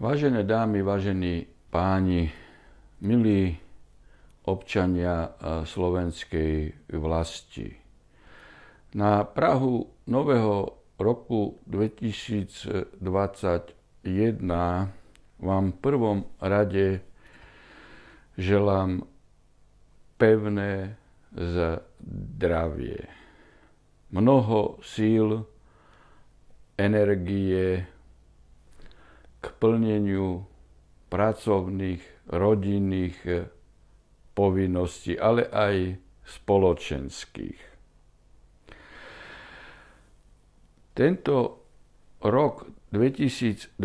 Vážené dámy, vážení páni, milí občania slovenskej vlasti. Na prahu nového roku 2021 vám v prvom rade želám pevné zdravie, mnoho síl, energie k plneniu pracovných, rodinných povinností, ale aj spoločenských. Tento rok 2021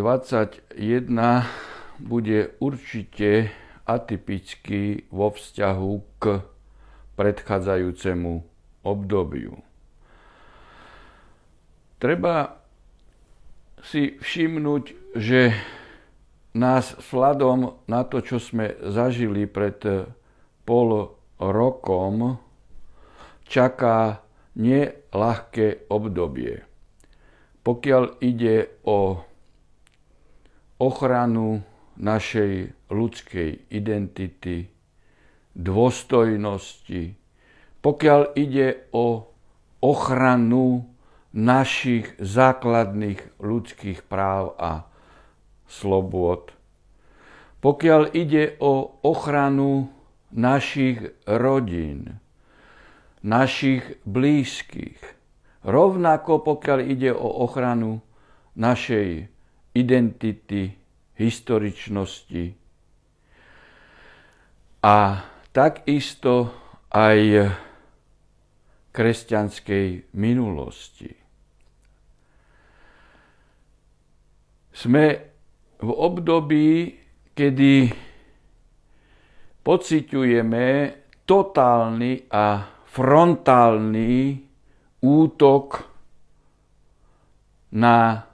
bude určite atypický vo vzťahu k predchádzajúcemu obdobiu. Treba si všimnúť, že nás vzhľadom na to, čo sme zažili pred pol rokom, čaká neľahké obdobie. Pokiaľ ide o ochranu našej ľudskej identity, dôstojnosti, pokiaľ ide o ochranu našich základných ľudských práv a slobôd, pokiaľ ide o ochranu našich rodín, našich blízkych, rovnako pokiaľ ide o ochranu našej identity, historičnosti a takisto aj kresťanskej minulosti. Sme v období, kedy pociťujeme totálny a frontálny útok na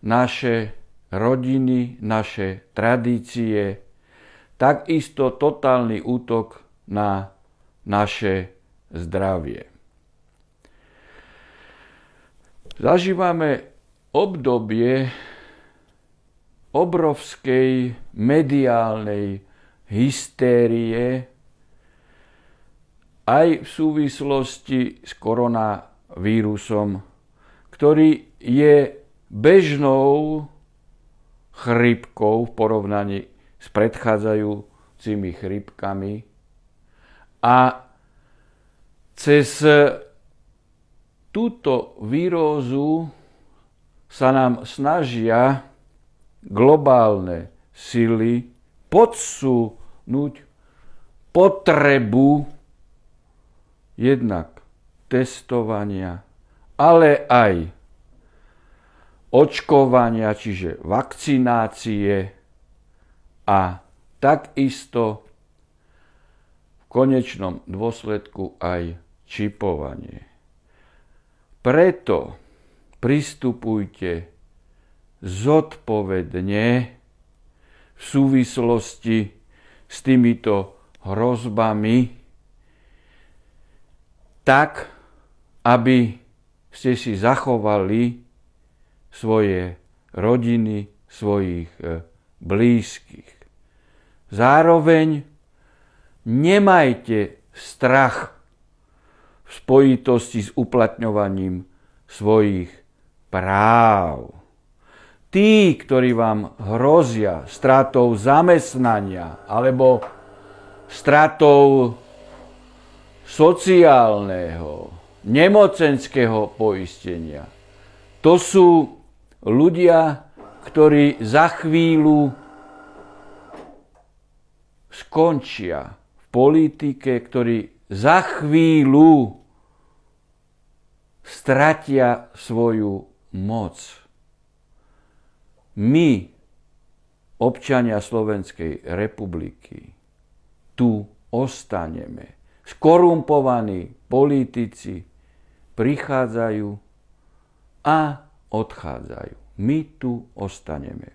naše rodiny, naše tradície, takisto totálny útok na naše zdravie. Zažívame obdobie obrovskej mediálnej hystérie aj v súvislosti s koronavírusom, ktorý je bežnou chrípkou v porovnaní s predchádzajúcimi chrípkami a cez túto vírózu sa nám snažia globálne sily podsunúť potrebu jednak testovania, ale aj očkovania, čiže vakcinácie a takisto v konečnom dôsledku aj čipovanie. Preto pristupujte zodpovedne v súvislosti s týmito hrozbami, tak, aby ste si zachovali svoje rodiny, svojich blízkych. Zároveň nemajte strach v spojitosti s uplatňovaním svojich práv. Tí, ktorí vám hrozia stratou zamestnania alebo stratou sociálneho, nemocenského poistenia, to sú ľudia, ktorí za chvíľu skončia v politike, ktorí za chvíľu stratia svoju moc. My, občania Slovenskej republiky, tu ostaneme. Skorumpovaní politici prichádzajú a odchádzajú. My tu ostaneme.